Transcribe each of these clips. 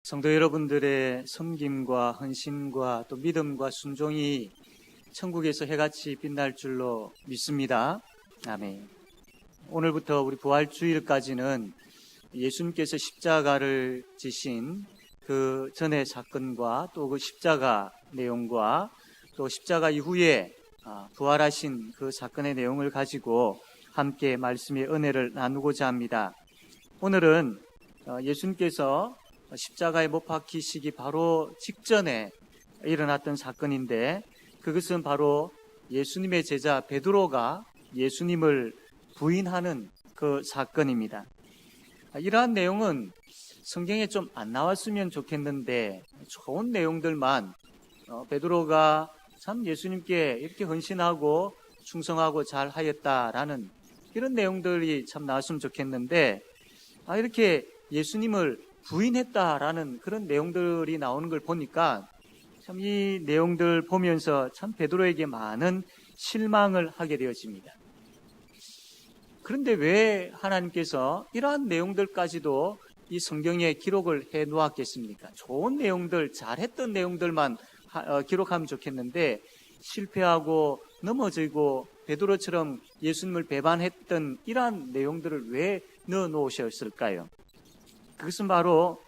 성도 여러분들의 섬김과 헌신과 또 믿음과 순종이 천국에서 해같이 빛날 줄로 믿습니다. 아멘. 오늘부터 우리 부활주일까지는 예수님께서 십자가를 지신 그 전의 사건과 또 그 십자가 내용과 또 십자가 이후에 부활하신 그 사건의 내용을 가지고 함께 말씀의 은혜를 나누고자 합니다. 오늘은 예수님께서 십자가에 못 박히시기 바로 직전에 일어났던 사건인데, 그것은 바로 예수님의 제자 베드로가 예수님을 부인하는 그 사건입니다. 이러한 내용은 성경에 좀 안 나왔으면 좋겠는데, 좋은 내용들만 베드로가 참 예수님께 이렇게 헌신하고 충성하고 잘 하였다라는 이런 내용들이 참 나왔으면 좋겠는데, 이렇게 예수님을 부인했다라는 그런 내용들이 나오는 걸 보니까 참 이 내용들 보면서 참 베드로에게 많은 실망을 하게 되어집니다. 그런데 왜 하나님께서 이러한 내용들까지도 이 성경에 기록을 해 놓았겠습니까? 좋은 내용들, 잘했던 내용들만 기록하면 좋겠는데, 실패하고 넘어지고 베드로처럼 예수님을 배반했던 이러한 내용들을 왜 넣어 놓으셨을까요? 그것은 바로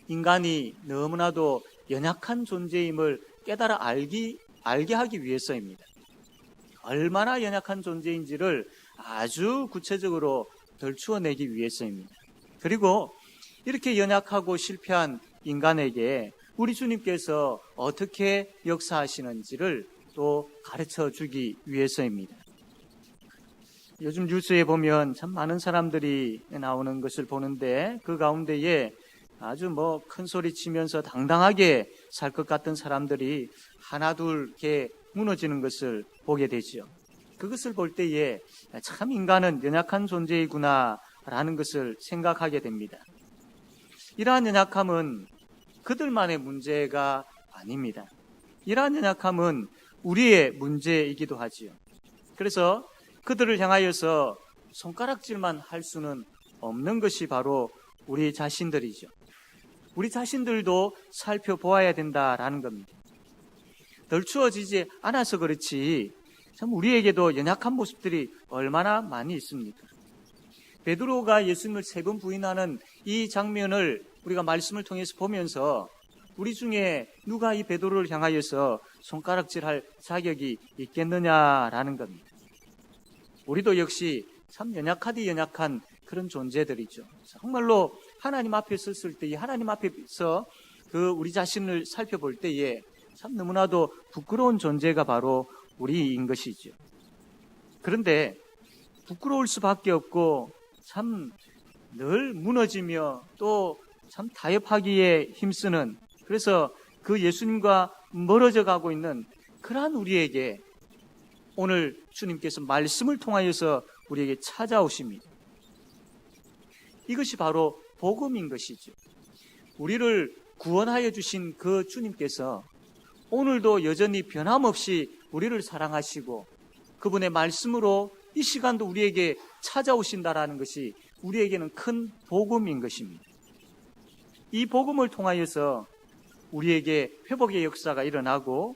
인간이 너무나도 연약한 존재임을 깨달아 알게 하기 위해서입니다. 얼마나 연약한 존재인지를 아주 구체적으로 덜추어내기 위해서입니다. 그리고 이렇게 연약하고 실패한 인간에게 우리 주님께서 어떻게 역사하시는지를 또 가르쳐 주기 위해서입니다. 요즘 뉴스에 보면 참 많은 사람들이 나오는 것을 보는데, 그 가운데에 아주 큰 소리 치면서 당당하게 살 것 같은 사람들이 하나둘 이렇게 무너지는 것을 보게 되죠. 그것을 볼 때에 참 인간은 연약한 존재이구나라는 것을 생각하게 됩니다. 이러한 연약함은 그들만의 문제가 아닙니다. 이러한 연약함은 우리의 문제이기도 하지요. 그래서 그들을 향하여서 손가락질만 할 수는 없는 것이 바로 우리 자신들이죠. 우리 자신들도 살펴보아야 된다라는 겁니다. 덜추어지지 않아서 그렇지 참 우리에게도 연약한 모습들이 얼마나 많이 있습니까? 베드로가 예수님을 3번 부인하는 이 장면을 우리가 말씀을 통해서 보면서 우리 중에 누가 이 베드로를 향하여서 손가락질할 자격이 있겠느냐라는 겁니다. 우리도 역시 참 연약하디 연약한 그런 존재들이죠. 정말로 하나님 앞에 섰을 때, 하나님 앞에서 우리 자신을 살펴볼 때에 참 너무나도 부끄러운 존재가 바로 우리인 것이죠. 그런데 부끄러울 수밖에 없고 참 늘 무너지며 또 참 타협하기에 힘쓰는, 그래서 그 예수님과 멀어져 가고 있는 그러한 우리에게 오늘 주님께서 말씀을 통하여서 우리에게 찾아오십니다. 이것이 바로 복음인 것이죠. 우리를 구원하여 주신 그 주님께서 오늘도 여전히 변함없이 우리를 사랑하시고 그분의 말씀으로 이 시간도 우리에게 찾아오신다라는 것이 우리에게는 큰 복음인 것입니다. 이 복음을 통하여서 우리에게 회복의 역사가 일어나고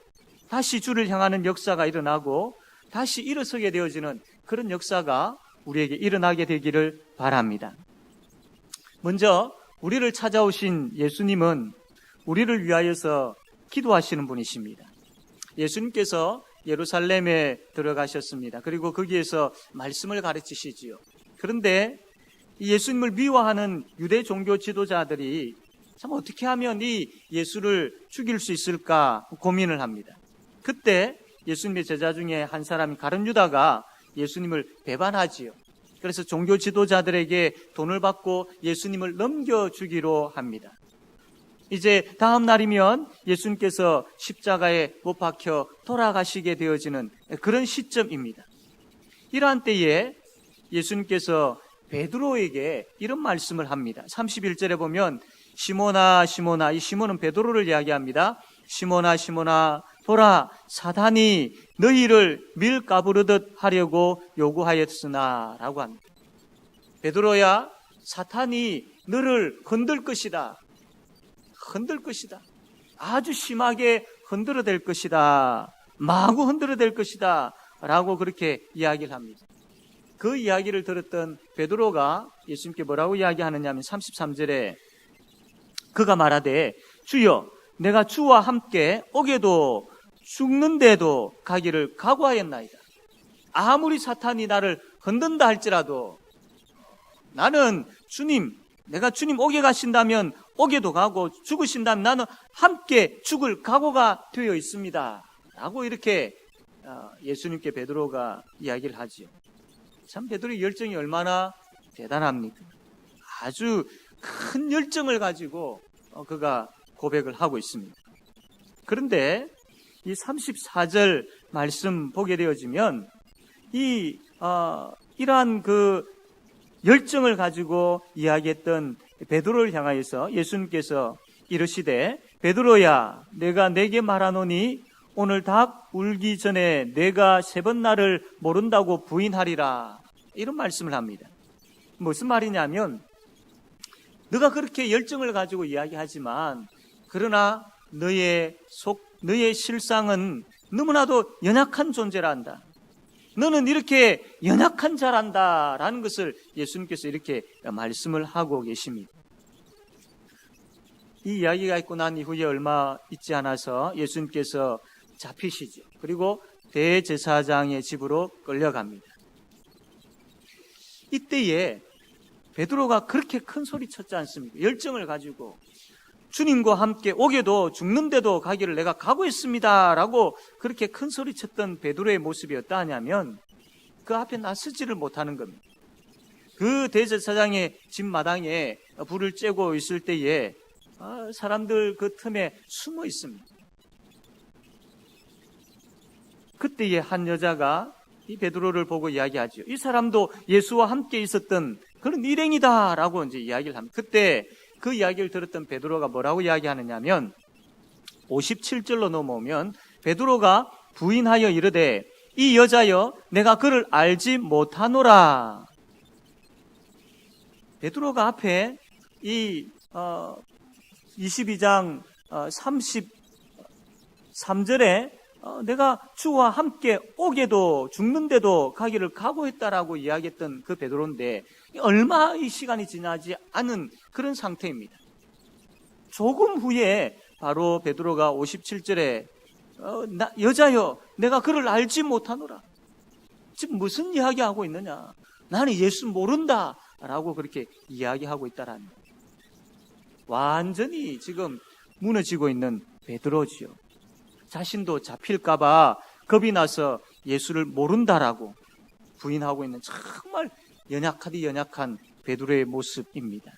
다시 주를 향하는 역사가 일어나고 다시 일어서게 되어지는 그런 역사가 우리에게 일어나게 되기를 바랍니다. 먼저 우리를 찾아오신 예수님은 우리를 위하여서 기도하시는 분이십니다. 예수님께서 예루살렘에 들어가셨습니다. 그리고 거기에서 말씀을 가르치시지요. 그런데 이 예수님을 미워하는 유대 종교 지도자들이 참 어떻게 하면 이 예수를 죽일 수 있을까 고민을 합니다. 그때 예수님의 제자 중에 한 사람이 가룟 유다가 예수님을 배반하지요. 그래서 종교 지도자들에게 돈을 받고 예수님을 넘겨주기로 합니다. 이제 다음 날이면 예수님께서 십자가에 못 박혀 돌아가시게 되어지는 그런 시점입니다. 이러한 때에 예수님께서 베드로에게 이런 말씀을 합니다. 31절에 보면 시몬아 시몬아, 이 시몬은 베드로를 이야기합니다. 시몬아 시몬아, 보라, 사단이 너희를 밀가부르듯 하려고 요구하였으나 라고 합니다. 베드로야, 사탄이 너를 건들 것이다. 흔들 것이다. 아주 심하게 흔들어댈 것이다. 마구 흔들어댈 것이다. 라고 그렇게 이야기를 합니다. 그 이야기를 들었던 베드로가 예수님께 뭐라고 이야기하느냐 하면 33절에 그가 말하되 주여 내가 주와 함께 옥에도 죽는데도 가기를 각오하였나이다. 아무리 사탄이 나를 흔든다 할지라도 나는 주님, 내가 주님 옥에 가신다면 옥에도 가고 죽으신다면 나는 함께 죽을 각오가 되어 있습니다. 라고 이렇게 예수님께 베드로가 이야기를 하지요. 참 베드로의 열정이 얼마나 대단합니까? 아주 큰 열정을 가지고 그가 고백을 하고 있습니다. 그런데 이 34절 말씀 보게 되어지면 이러한 그 열정을 가지고 이야기했던 베드로를 향하여서 예수님께서 이르시되 베드로야 내가 네게 말하노니 오늘 닭 울기 전에 내가 3번 나를 모른다고 부인하리라. 이런 말씀을 합니다. 무슨 말이냐면 너가 그렇게 열정을 가지고 이야기하지만 그러나 너의 실상은 너무나도 연약한 존재란다. 너는 이렇게 연약한 자란다라는 것을 예수님께서 이렇게 말씀을 하고 계십니다. 이 이야기가 있고 난 이후에 얼마 있지 않아서 예수님께서 잡히시죠. 그리고 대제사장의 집으로 끌려갑니다. 이때에 베드로가 그렇게 큰 소리 쳤지 않습니까? 열정을 가지고 주님과 함께 옥에도 죽는데도 가기를 내가 각오했습니다 라고 그렇게 큰 소리 쳤던 베드로의 모습이 어떠하냐면 그 앞에 나서지를 못하는 겁니다. 그 대제사장의 집 마당에 불을 쬐고 있을 때에 사람들 그 틈에 숨어 있습니다. 그때에 한 여자가 이 베드로를 보고 이야기하죠. 이 사람도 예수와 함께 있었던 그런 일행이다라고 이제 이야기를 합니다. 그때 그 이야기를 들었던 베드로가 뭐라고 이야기하느냐면 57절로 넘어오면 베드로가 부인하여 이르되 이 여자여 내가 그를 알지 못하노라. 베드로가 앞에 이 22장 33절에 내가 주와 함께 옥에도 죽는데도 가기를 각오했다라고 이야기했던 그 베드로인데 얼마 이 시간이 지나지 않은 그런 상태입니다. 조금 후에 바로 베드로가 57절에 여자여 내가 그를 알지 못하노라. 지금 무슨 이야기하고 있느냐. 나는 예수 모른다 라고 그렇게 이야기하고 있다라는 거예요. 완전히 지금 무너지고 있는 베드로지요. 자신도 잡힐까봐 겁이 나서 예수를 모른다라고 부인하고 있는 정말 연약한 베드로의 모습입니다.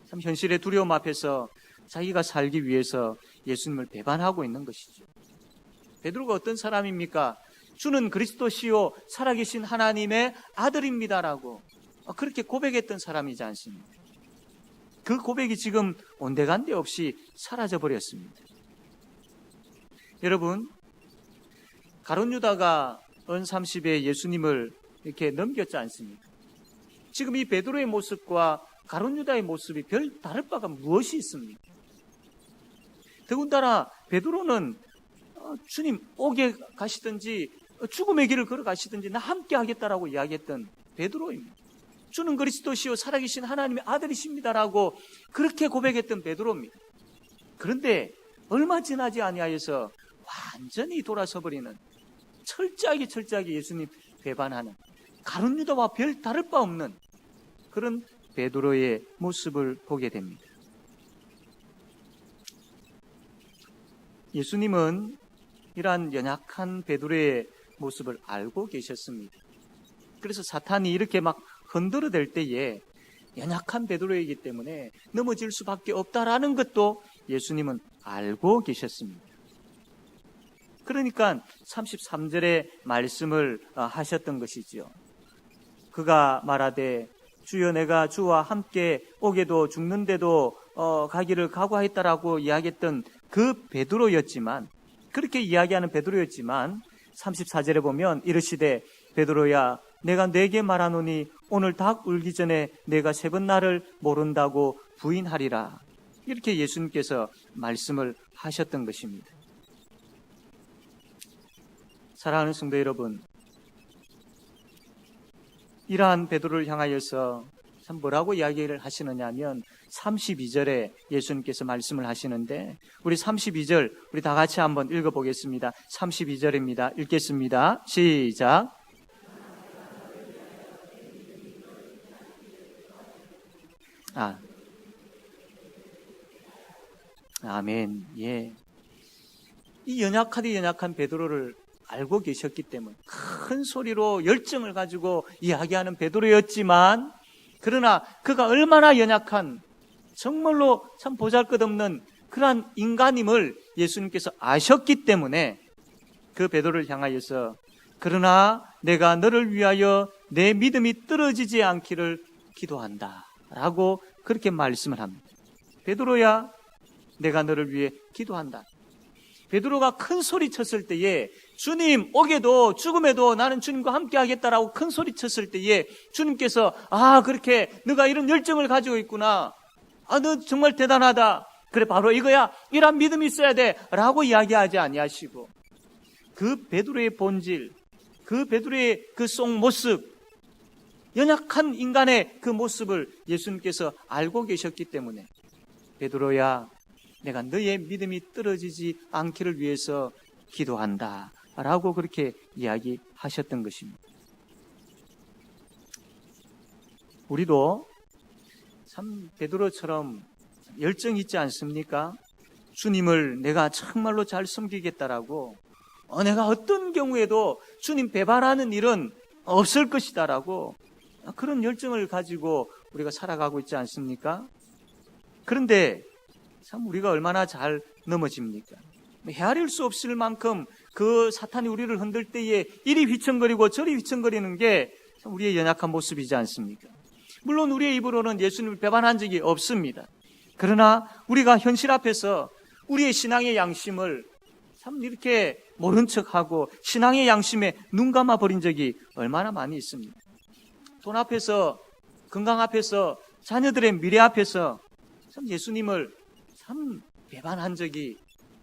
참 현실의 두려움 앞에서 자기가 살기 위해서 예수님을 배반하고 있는 것이죠. 베드로가 어떤 사람입니까? 주는 그리스도시요 살아계신 하나님의 아들입니다라고 그렇게 고백했던 사람이지 않습니까? 그 고백이 지금 온데간데 없이 사라져버렸습니다. 여러분, 가룟 유다가 은 30에 예수님을 이렇게 넘겼지 않습니까? 지금 이 베드로의 모습과 가룟 유다의 모습이 별 다를 바가 무엇이 있습니까? 더군다나 베드로는 주님 옥에 가시든지 죽음의 길을 걸어가시든지 나 함께 하겠다라고 이야기했던 베드로입니다. 주는 그리스도시요 살아계신 하나님의 아들이십니다라고 그렇게 고백했던 베드로입니다. 그런데 얼마 지나지 아니하여서 완전히 돌아서버리는 철저하게 예수님 배반하는 가룟 유다와 별 다를 바 없는 그런 베드로의 모습을 보게 됩니다. 예수님은 이러한 연약한 베드로의 모습을 알고 계셨습니다. 그래서 사탄이 이렇게 막 흔들어댈 때에 연약한 베드로이기 때문에 넘어질 수밖에 없다라는 것도 예수님은 알고 계셨습니다. 그러니까 33절의 말씀을 하셨던 것이지요. 그가 말하되 주여 내가 주와 함께 옥에도 죽는데도 가기를 각오하였다라고 이야기했던 그 베드로였지만 그렇게 이야기하는 베드로였지만 34절에 보면 이르시되 베드로야 내가 네게 말하노니 오늘 닭 울기 전에 내가 3번 나를 모른다고 부인하리라. 이렇게 예수님께서 말씀을 하셨던 것입니다. 사랑하는 성도 여러분, 이러한 베드로를 향하여서 참 뭐라고 이야기를 하시느냐 하면 32절에 예수님께서 말씀을 하시는데, 우리 32절 우리 다 같이 한번 읽어보겠습니다. 32절입니다. 읽겠습니다. 시작. 아멘. 예. 이 연약한 베드로를 알고 계셨기 때문에 큰 소리로 열정을 가지고 이야기하는 베드로였지만, 그러나 그가 얼마나 연약한, 정말로 참 보잘것없는 그러한 인간임을 예수님께서 아셨기 때문에 그 베드로를 향하여서 그러나 내가 너를 위하여 내 믿음이 떨어지지 않기를 기도한다 라고 그렇게 말씀을 합니다. 베드로야, 내가 너를 위해 기도한다. 베드로가 큰 소리 쳤을 때에, 주님 옥에도 죽음에도 나는 주님과 함께 하겠다라고 큰 소리 쳤을 때에 주님께서 그렇게 너가 이런 열정을 가지고 있구나, 너 정말 대단하다, 그래 바로 이거야, 이런 믿음이 있어야 돼 라고 이야기하지 아니하시고, 그 베드로의 본질, 그 베드로의 그 속 모습, 연약한 인간의 그 모습을 예수님께서 알고 계셨기 때문에 베드로야, 내가 너의 믿음이 떨어지지 않기를 위해서 기도한다 라고 그렇게 이야기하셨던 것입니다. 우리도 참 베드로처럼 열정이 있지 않습니까? 주님을 내가 정말로 잘 섬기겠다라고, 내가 어떤 경우에도 주님 배반하는 일은 없을 것이다라고, 그런 열정을 가지고 우리가 살아가고 있지 않습니까? 그런데 참 우리가 얼마나 잘 넘어집니까? 헤아릴 수 없을 만큼 그 사탄이 우리를 흔들 때에 이리 휘청거리고 저리 휘청거리는 게 우리의 연약한 모습이지 않습니까? 물론 우리의 입으로는 예수님을 배반한 적이 없습니다. 그러나 우리가 현실 앞에서 우리의 신앙의 양심을 참 이렇게 모른 척하고 신앙의 양심에 눈 감아 버린 적이 얼마나 많이 있습니다. 돈 앞에서, 건강 앞에서, 자녀들의 미래 앞에서 참 예수님을 참 배반한 적이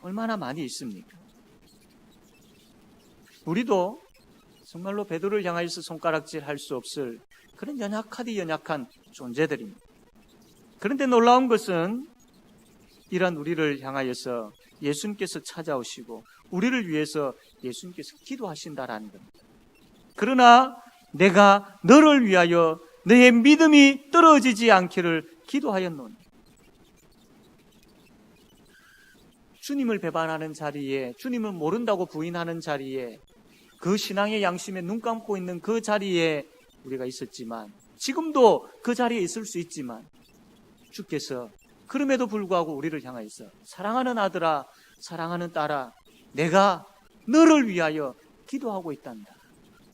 얼마나 많이 있습니까? 우리도 정말로 베드로를 향하여서 손가락질 할 수 없을 그런 연약한 존재들입니다. 그런데 놀라운 것은 이런 우리를 향하여서 예수님께서 찾아오시고 우리를 위해서 예수님께서 기도하신다라는 겁니다. 그러나 내가 너를 위하여 너의 믿음이 떨어지지 않기를 기도하였노니. 주님을 배반하는 자리에, 주님을 모른다고 부인하는 자리에, 그 신앙의 양심에 눈 감고 있는 그 자리에 우리가 있었지만, 지금도 그 자리에 있을 수 있지만, 주께서 그럼에도 불구하고 우리를 향하여서 사랑하는 아들아, 사랑하는 딸아, 내가 너를 위하여 기도하고 있단다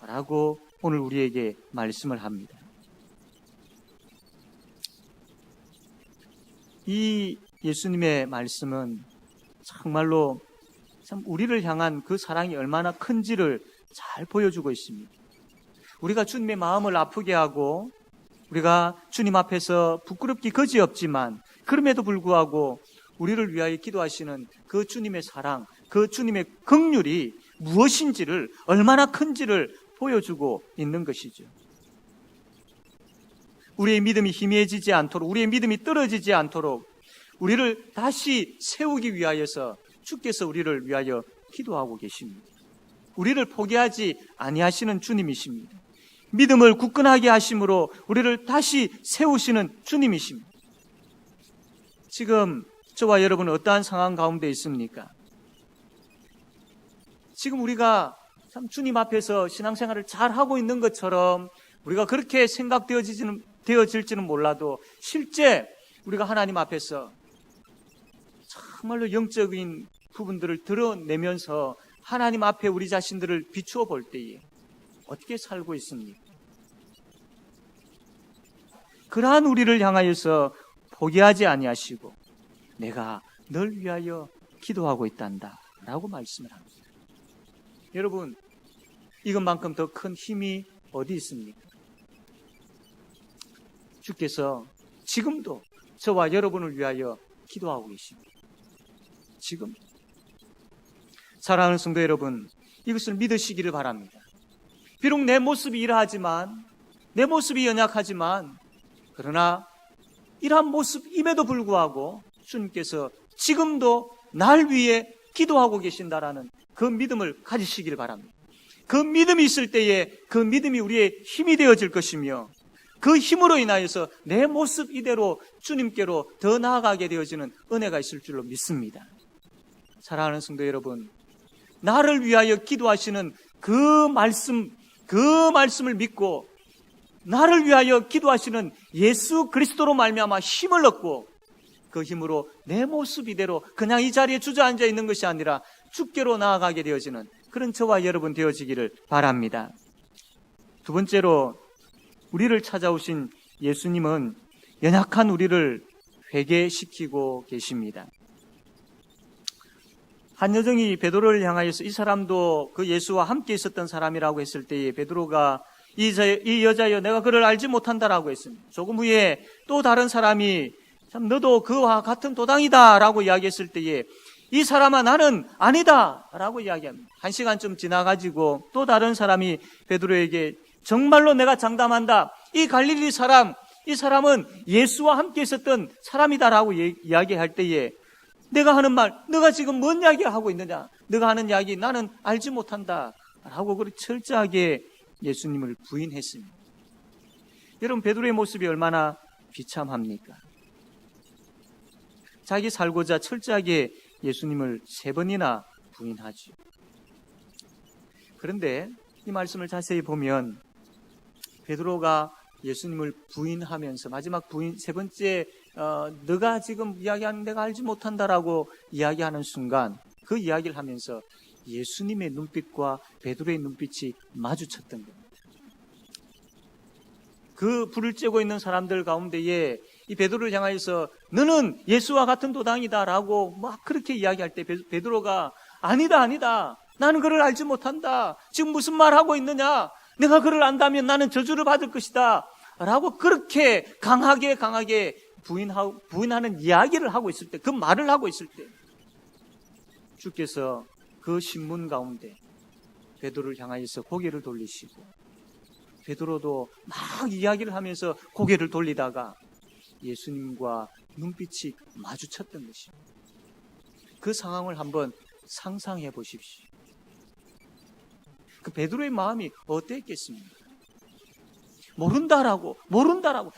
라고 오늘 우리에게 말씀을 합니다. 이 예수님의 말씀은 정말로 참 우리를 향한 그 사랑이 얼마나 큰지를 잘 보여주고 있습니다. 우리가 주님의 마음을 아프게 하고 우리가 주님 앞에서 부끄럽기 거지없지만 그럼에도 불구하고 우리를 위하여 기도하시는 그 주님의 사랑, 그 주님의 긍휼이 무엇인지를, 얼마나 큰지를 보여주고 있는 것이죠. 우리의 믿음이 희미해지지 않도록, 우리의 믿음이 떨어지지 않도록 우리를 다시 세우기 위하여서 주께서 우리를 위하여 기도하고 계십니다. 우리를 포기하지 아니하시는 주님이십니다. 믿음을 굳건하게 하심으로 우리를 다시 세우시는 주님이십니다. 지금 저와 여러분은 어떠한 상황 가운데 있습니까? 지금 우리가 참 주님 앞에서 신앙생활을 잘 하고 있는 것처럼 우리가 그렇게 생각되어질지는 몰라도 실제 우리가 하나님 앞에서 정말로 영적인 부분들을 드러내면서 하나님 앞에 우리 자신들을 비추어 볼 때에 어떻게 살고 있습니까? 그러한 우리를 향하여서 포기하지 아니하시고 내가 널 위하여 기도하고 있단다 라고 말씀을 합니다. 여러분, 이것만큼 더 큰 힘이 어디 있습니까? 주께서 지금도 저와 여러분을 위하여 기도하고 계십니다. 지금 사랑하는 성도 여러분, 이것을 믿으시기를 바랍니다. 비록 내 모습이 이러하지만, 내 모습이 연약하지만, 그러나 이러한 모습임에도 불구하고 주님께서 지금도 날 위해 기도하고 계신다라는 그 믿음을 가지시기를 바랍니다. 그 믿음이 있을 때에 그 믿음이 우리의 힘이 되어질 것이며, 그 힘으로 인하여서 내 모습 이대로 주님께로 더 나아가게 되어지는 은혜가 있을 줄로 믿습니다. 사랑하는 성도 여러분, 나를 위하여 기도하시는 그 말씀을 믿고 나를 위하여 기도하시는 예수 그리스도로 말미암아 힘을 얻고, 그 힘으로 내 모습 이대로 그냥 이 자리에 주저앉아 있는 것이 아니라 주께로 나아가게 되어지는 그런 저와 여러분 되어지기를 바랍니다. 두 번째로, 우리를 찾아오신 예수님은 연약한 우리를 회개시키고 계십니다. 한 여정이 베드로를 향하여서 이 사람도 그 예수와 함께 있었던 사람이라고 했을 때에 베드로가 이 여자여 내가 그를 알지 못한다라고 했습니다. 조금 후에 또 다른 사람이 참 너도 그와 같은 도당이다 라고 이야기했을 때에 이 사람아 나는 아니다 라고 이야기합니다. 1시간쯤 지나가지고 또 다른 사람이 베드로에게 정말로 내가 장담한다, 이 갈릴리 사람, 이 사람은 예수와 함께 있었던 사람이다라고 이야기할 때에 내가 하는 말, 너가 지금 뭔 이야기하고 있느냐, 너가 하는 이야기 나는 알지 못한다 라고 그렇게 철저하게 예수님을 부인했습니다. 여러분, 베드로의 모습이 얼마나 비참합니까? 자기 살고자 철저하게 예수님을 3번이나 부인하죠. 그런데 이 말씀을 자세히 보면 베드로가 예수님을 부인하면서 마지막 부인 3번째 너가 지금 이야기하는 내가 알지 못한다라고 이야기하는 순간 그 이야기를 하면서 예수님의 눈빛과 베드로의 눈빛이 마주쳤던 겁니다. 그 불을 쬐고 있는 사람들 가운데에 이 베드로를 향하여서 너는 예수와 같은 도당이다라고 막 그렇게 이야기할 때 베드로가 아니다 나는 그를 알지 못한다, 지금 무슨 말하고 있느냐, 내가 그를 안다면 나는 저주를 받을 것이다 라고 그렇게 강하게 부인하는 이야기를 하고 있을 때, 그 말을 하고 있을 때 주께서 그 신문 가운데 베드로를 향하여서 고개를 돌리시고 베드로도 막 이야기를 하면서 고개를 돌리다가 예수님과 눈빛이 마주쳤던 것입니다. 그 상황을 한번 상상해 보십시오. 그 베드로의 마음이 어땠겠습니까? 모른다라고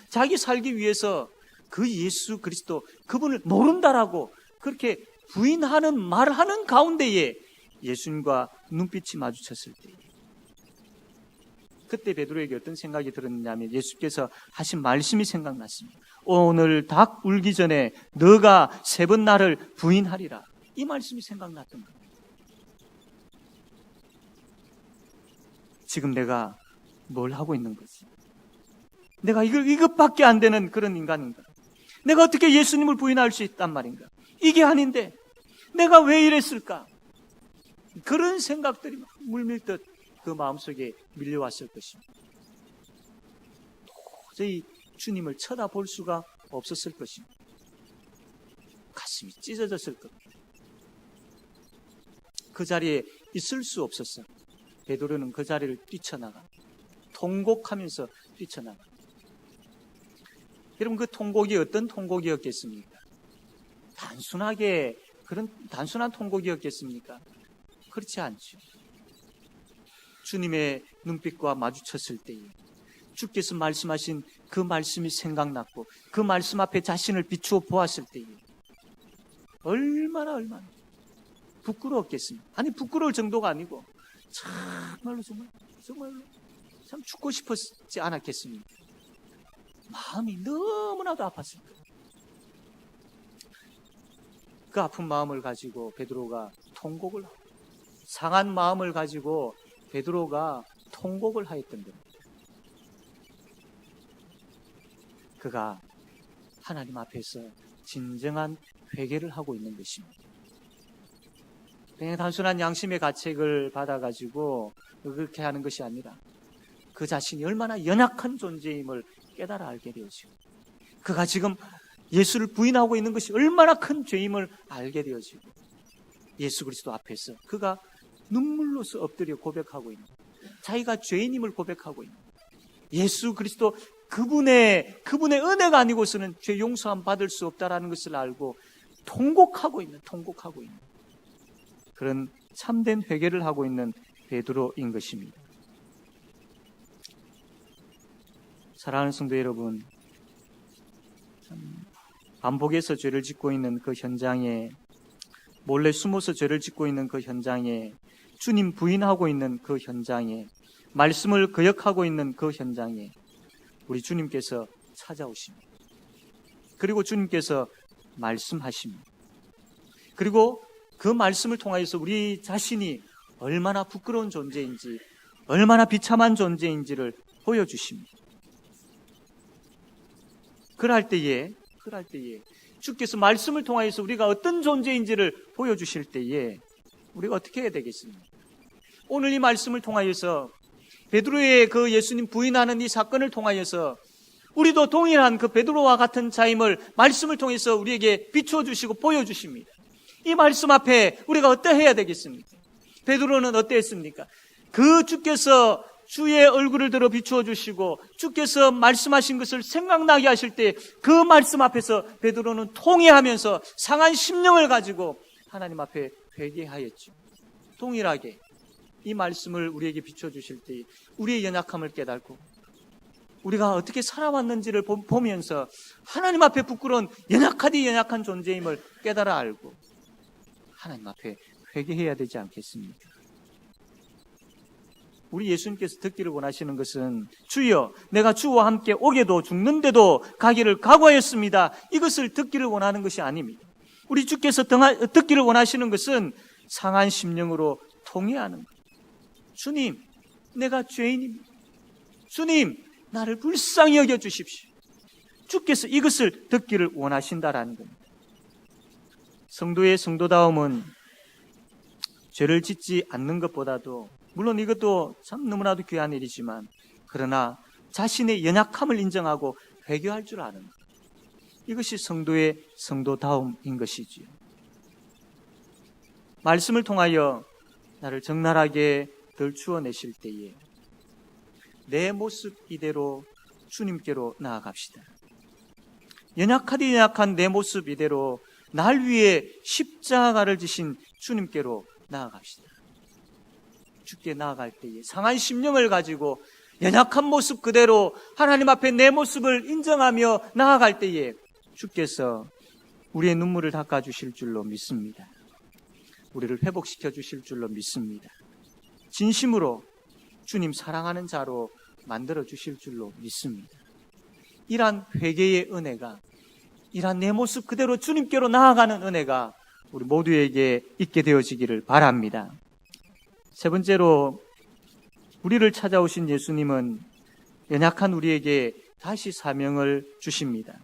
자기 살기 위해서 그 예수 그리스도 그분을 모른다라고 그렇게 부인하는 말하는 가운데에 예수님과 눈빛이 마주쳤을 때 그때 베드로에게 어떤 생각이 들었냐면 예수께서 하신 말씀이 생각났습니다. 오늘 닭 울기 전에 너가 3번 나를 부인하리라, 이 말씀이 생각났던 겁니다. 지금 내가 뭘 하고 있는 거지? 내가 이것밖에 안 되는 그런 인간인가? 내가 어떻게 예수님을 부인할 수 있단 말인가? 이게 아닌데 내가 왜 이랬을까? 그런 생각들이 막 물밀듯 그 마음속에 밀려왔을 것입니다. 도저히 주님을 쳐다볼 수가 없었을 것입니다. 가슴이 찢어졌을 겁니다. 그 자리에 있을 수 없었어요. 베드로는 그 자리를 뛰쳐나가 통곡하면서 뛰쳐나가. 여러분, 그 통곡이 어떤 통곡이었겠습니까? 단순한 통곡이었겠습니까? 그렇지 않죠. 주님의 눈빛과 마주쳤을 때에 주께서 말씀하신 그 말씀이 생각났고 그 말씀 앞에 자신을 비추어 보았을 때에 얼마나 부끄러웠겠습니까? 아니, 부끄러울 정도가 아니고 정말로 참 죽고 싶었지 않았겠습니까? 마음이 너무나도 아팠을 거예요. 그 아픈 마음을 가지고 베드로가 통곡을 하고 상한 마음을 가지고 베드로가 통곡을 하였던 겁니다. 그가 하나님 앞에서 진정한 회개를 하고 있는 것입니다. 그냥 단순한 양심의 가책을 받아가지고 그렇게 하는 것이 아니라 그 자신이 얼마나 연약한 존재임을 깨달아 알게 되었죠. 그가 지금 예수를 부인하고 있는 것이 얼마나 큰 죄임을 알게 되어지고 예수 그리스도 앞에서 그가 눈물로서 엎드려 고백하고 있는, 자기가 죄인임을 고백하고 있는, 예수 그리스도 그분의 은혜가 아니고서는 죄 용서함 받을 수 없다라는 것을 알고 통곡하고 있는 그런 참된 회개를 하고 있는 베드로인 것입니다. 사랑하는 성도 여러분, 반복해서 죄를 짓고 있는 그 현장에, 몰래 숨어서 죄를 짓고 있는 그 현장에, 주님 부인하고 있는 그 현장에, 말씀을 거역하고 있는 그 현장에 우리 주님께서 찾아오십니다. 그리고 주님께서 말씀하십니다. 그리고 그 말씀을 통하여서 우리 자신이 얼마나 부끄러운 존재인지, 얼마나 비참한 존재인지를 보여주십니다. 그럴 때에 주께서 말씀을 통하여서 우리가 어떤 존재인지를 보여주실 때에 우리가 어떻게 해야 되겠습니까? 오늘 이 말씀을 통하여서 베드로의 그 예수님 부인하는 이 사건을 통하여서 우리도 동일한 그 베드로와 같은 자임을 말씀을 통해서 우리에게 비춰주시고 보여주십니다. 이 말씀 앞에 우리가 어떠해야 되겠습니까? 베드로는 어땠습니까? 그 주께서 주의 얼굴을 들어 비추어 주시고 주께서 말씀하신 것을 생각나게 하실 때 그 말씀 앞에서 베드로는 통회하면서 상한 심령을 가지고 하나님 앞에 회개하였죠. 동일하게 이 말씀을 우리에게 비춰주실 때 우리의 연약함을 깨닫고 우리가 어떻게 살아왔는지를 보면서 하나님 앞에 부끄러운 연약하디 연약한 존재임을 깨달아 알고 하나님 앞에 회개해야 되지 않겠습니까? 우리 예수님께서 듣기를 원하시는 것은 주여 내가 주와 함께 오게도 죽는데도 가기를 각오하였습니다. 이것을 듣기를 원하는 것이 아닙니다. 우리 주께서 듣기를 원하시는 것은 상한 심령으로 통회하는 것. 주님, 내가 죄인입니다. 주님, 나를 불쌍히 여겨주십시오. 주께서 이것을 듣기를 원하신다라는 겁니다. 성도의 성도다움은 죄를 짓지 않는 것보다도 물론 이것도 참 너무나도 귀한 일이지만 그러나 자신의 연약함을 인정하고 회개할 줄 아는 것. 이것이 성도의 성도다움인 것이지요. 말씀을 통하여 나를 적나라하게 들추어내실 때에 내 모습 이대로 주님께로 나아갑시다. 연약하디 연약한 내 모습 이대로 날 위해 십자가를 지신 주님께로 나아갑시다. 주께 나아갈 때에 상한 심령을 가지고 연약한 모습 그대로 하나님 앞에 내 모습을 인정하며 나아갈 때에 주께서 우리의 눈물을 닦아주실 줄로 믿습니다. 우리를 회복시켜 주실 줄로 믿습니다. 진심으로 주님 사랑하는 자로 만들어 주실 줄로 믿습니다. 이러한 회개의 은혜가, 이러한 내 모습 그대로 주님께로 나아가는 은혜가 우리 모두에게 있게 되어지기를 바랍니다. 세 번째로 우리를 찾아오신 예수님은 연약한 우리에게 다시 사명을 주십니다.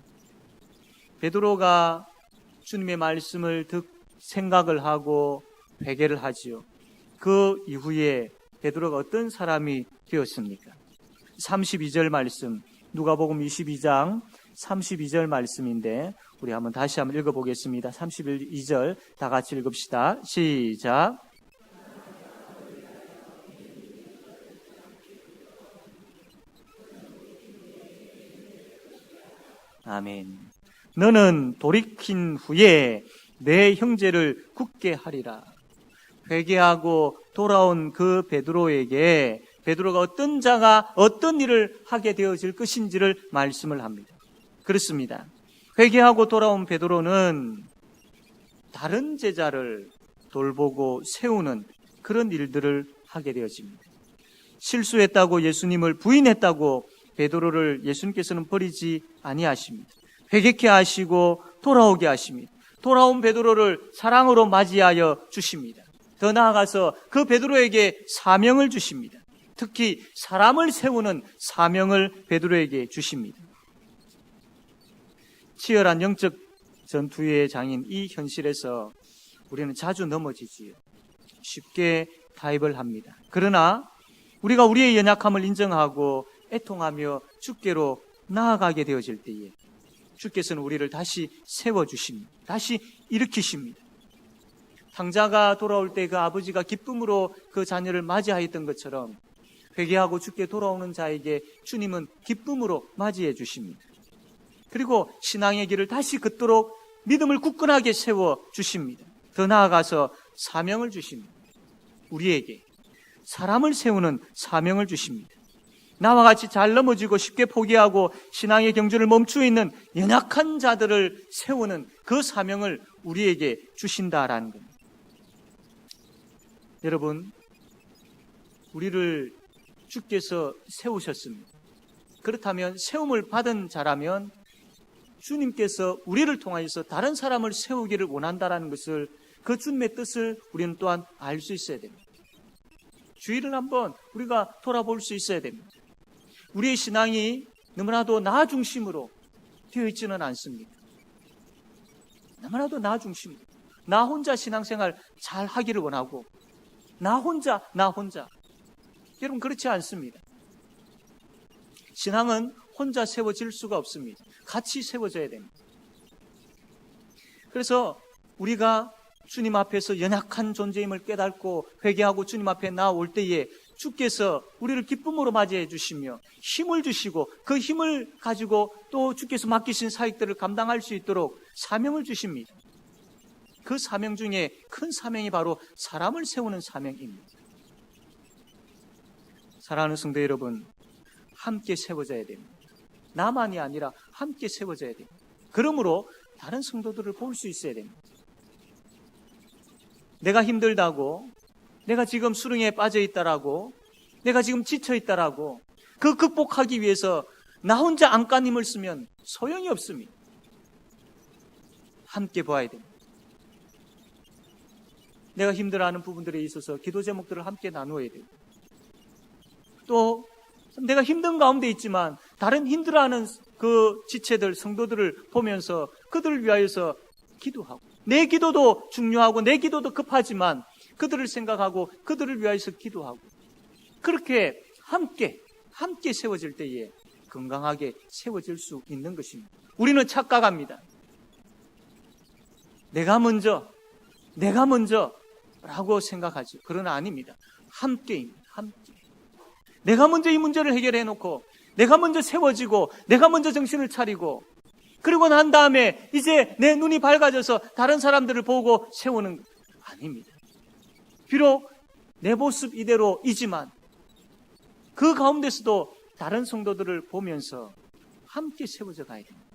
베드로가 주님의 말씀을 생각을 하고 회개를 하지요. 그 이후에 베드로가 어떤 사람이 되었습니까? 32절 말씀, 누가복음 22장 32절 말씀인데 우리 다시 한번 읽어보겠습니다. 32절 다 같이 읽읍시다. 시작. 아멘. 너는 돌이킨 후에 내 형제를 굳게 하리라. 회개하고 돌아온 그 베드로에게 베드로가 어떤 자가 어떤 일을 하게 되어질 것인지를 말씀을 합니다. 그렇습니다. 회개하고 돌아온 베드로는 다른 제자를 돌보고 세우는 그런 일들을 하게 되어집니다. 실수했다고 예수님을 부인했다고 베드로를 예수님께서는 버리지 아니하십니다. 회개케 하시고 돌아오게 하십니다. 돌아온 베드로를 사랑으로 맞이하여 주십니다. 더 나아가서 그 베드로에게 사명을 주십니다. 특히 사람을 세우는 사명을 베드로에게 주십니다. 치열한 영적 전투의 장인 이 현실에서 우리는 자주 넘어지지요. 쉽게 타협을 합니다. 그러나 우리가 우리의 연약함을 인정하고 애통하며 주께로 나아가게 되어질 때에 주께서는 우리를 다시 세워주십니다. 다시 일으키십니다. 탕자가 돌아올 때 그 아버지가 기쁨으로 그 자녀를 맞이하였던 것처럼 회개하고 주께 돌아오는 자에게 주님은 기쁨으로 맞이해 주십니다. 그리고 신앙의 길을 다시 걷도록 믿음을 굳건하게 세워주십니다. 더 나아가서 사명을 주십니다. 우리에게 사람을 세우는 사명을 주십니다. 나와 같이 잘 넘어지고 쉽게 포기하고 신앙의 경주를 멈추어 있는 연약한 자들을 세우는 그 사명을 우리에게 주신다라는 겁니다. 여러분, 우리를 주께서 세우셨습니다. 그렇다면 세움을 받은 자라면 주님께서 우리를 통하여서 다른 사람을 세우기를 원한다는 것을, 그 주님의 뜻을 우리는 또한 알 수 있어야 됩니다. 주의를 한번 우리가 돌아볼 수 있어야 됩니다. 우리의 신앙이 너무나도 나 중심으로 되어 있지는 않습니다. 너무나도 나 중심으로, 나 혼자 신앙생활 잘 하기를 원하고 나 혼자 여러분, 그렇지 않습니다. 신앙은 혼자 세워질 수가 없습니다. 같이 세워져야 됩니다. 그래서 우리가 주님 앞에서 연약한 존재임을 깨닫고 회개하고 주님 앞에 나올 때에 주께서 우리를 기쁨으로 맞이해 주시며 힘을 주시고 그 힘을 가지고 또 주께서 맡기신 사역들을 감당할 수 있도록 사명을 주십니다. 그 사명 중에 큰 사명이 바로 사람을 세우는 사명입니다. 사랑하는 성도 여러분, 함께 세워져야 됩니다. 나만이 아니라 함께 세워져야 됩니다. 그러므로 다른 성도들을 볼 수 있어야 됩니다. 내가 힘들다고, 내가 지금 수렁에 빠져 있다라고, 내가 지금 지쳐 있다라고, 그 극복하기 위해서 나 혼자 안간힘을 쓰면 소용이 없습니다. 함께 봐야 됩니다. 내가 힘들어하는 부분들에 있어서 기도 제목들을 함께 나누어야 돼요. 또 내가 힘든 가운데 있지만 다른 힘들어하는 그 지체들, 성도들을 보면서 그들을 위하여서 기도하고, 내 기도도 중요하고 내 기도도 급하지만 그들을 생각하고 그들을 위하여서 기도하고, 그렇게 함께 세워질 때에 건강하게 세워질 수 있는 것입니다. 우리는 착각합니다. 내가 먼저 라고 생각하죠. 그러나 아닙니다. 함께입니다. 함께. 내가 먼저 이 문제를 해결해 놓고 내가 먼저 세워지고 내가 먼저 정신을 차리고 그리고 난 다음에 이제 내 눈이 밝아져서 다른 사람들을 보고 세우는 것 아닙니다. 비록 내 모습 이대로이지만 그 가운데서도 다른 성도들을 보면서 함께 세워져 가야 됩니다.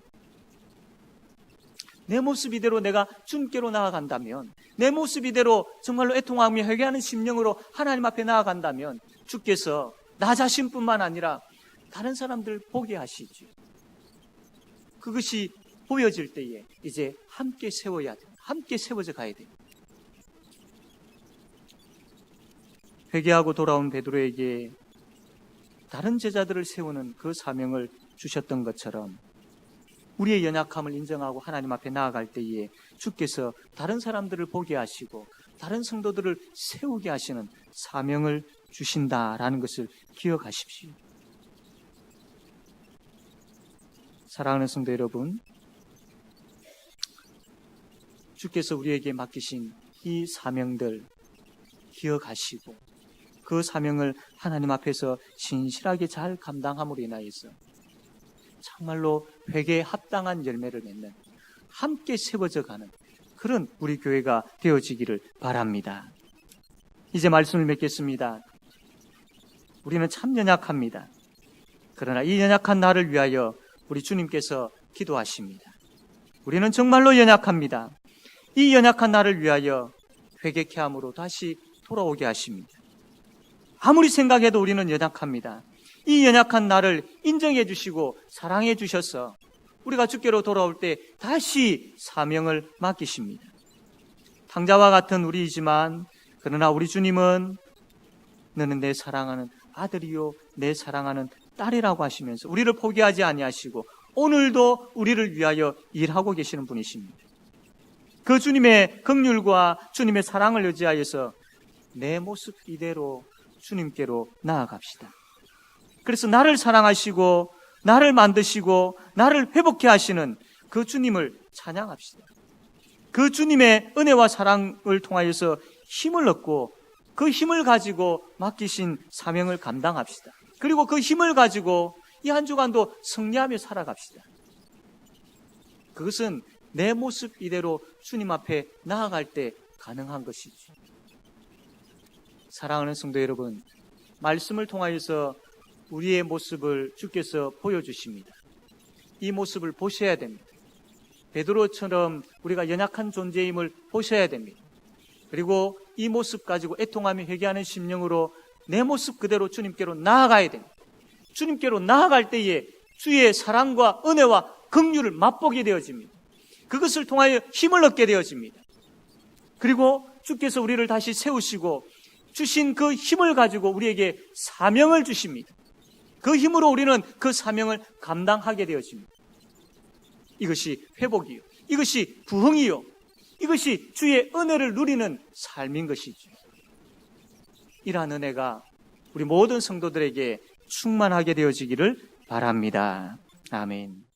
내 모습 이대로 내가 주님께로 나아간다면, 내 모습 이대로 정말로 애통하며 회개하는 심령으로 하나님 앞에 나아간다면 주께서 나 자신뿐만 아니라 다른 사람들 보게 하시죠. 그것이 보여질 때에 이제 함께 세워야 돼요. 함께 세워져 가야 돼요. 회개하고 돌아온 베드로에게 다른 제자들을 세우는 그 사명을 주셨던 것처럼 우리의 연약함을 인정하고 하나님 앞에 나아갈 때에 주께서 다른 사람들을 보게 하시고 다른 성도들을 세우게 하시는 사명을 주신다라는 것을 기억하십시오. 사랑하는 성도 여러분, 주께서 우리에게 맡기신 이 사명들 기억하시고 그 사명을 하나님 앞에서 진실하게 잘 감당함으로 인하여서 정말로 회개에 합당한 열매를 맺는, 함께 세워져 가는 그런 우리 교회가 되어지기를 바랍니다. 이제 말씀을 맺겠습니다. 우리는 참 연약합니다. 그러나 이 연약한 나를 위하여 우리 주님께서 기도하십니다. 우리는 정말로 연약합니다. 이 연약한 나를 위하여 회개케 함으로 다시 돌아오게 하십니다. 아무리 생각해도 우리는 연약합니다. 이 연약한 나를 인정해 주시고 사랑해 주셔서 우리가 주께로 돌아올 때 다시 사명을 맡기십니다. 탕자와 같은 우리이지만 그러나 우리 주님은 너는 내 사랑하는 아들이요 내 사랑하는 딸이라고 하시면서 우리를 포기하지 아니하시고 오늘도 우리를 위하여 일하고 계시는 분이십니다. 그 주님의 긍휼과 주님의 사랑을 의지하여서 내 모습 이대로 주님께로 나아갑시다. 그래서 나를 사랑하시고 나를 만드시고 나를 회복해 하시는 그 주님을 찬양합시다. 그 주님의 은혜와 사랑을 통하여서 힘을 얻고 그 힘을 가지고 맡기신 사명을 감당합시다. 그리고 그 힘을 가지고 이 한 주간도 승리하며 살아갑시다. 그것은 내 모습 이대로 주님 앞에 나아갈 때 가능한 것이죠. 사랑하는 성도 여러분, 말씀을 통하여서 우리의 모습을 주께서 보여주십니다. 이 모습을 보셔야 됩니다. 베드로처럼 우리가 연약한 존재임을 보셔야 됩니다. 그리고 이 모습 가지고 애통하며 회개하는 심령으로 내 모습 그대로 주님께로 나아가야 됩니다. 주님께로 나아갈 때에 주의 사랑과 은혜와 긍휼을 맛보게 되어집니다. 그것을 통하여 힘을 얻게 되어집니다. 그리고 주께서 우리를 다시 세우시고 주신 그 힘을 가지고 우리에게 사명을 주십니다. 그 힘으로 우리는 그 사명을 감당하게 되어집니다. 이것이 회복이요, 이것이 부흥이요, 이것이 주의 은혜를 누리는 삶인 것이죠. 이러한 은혜가 우리 모든 성도들에게 충만하게 되어지기를 바랍니다. 아멘.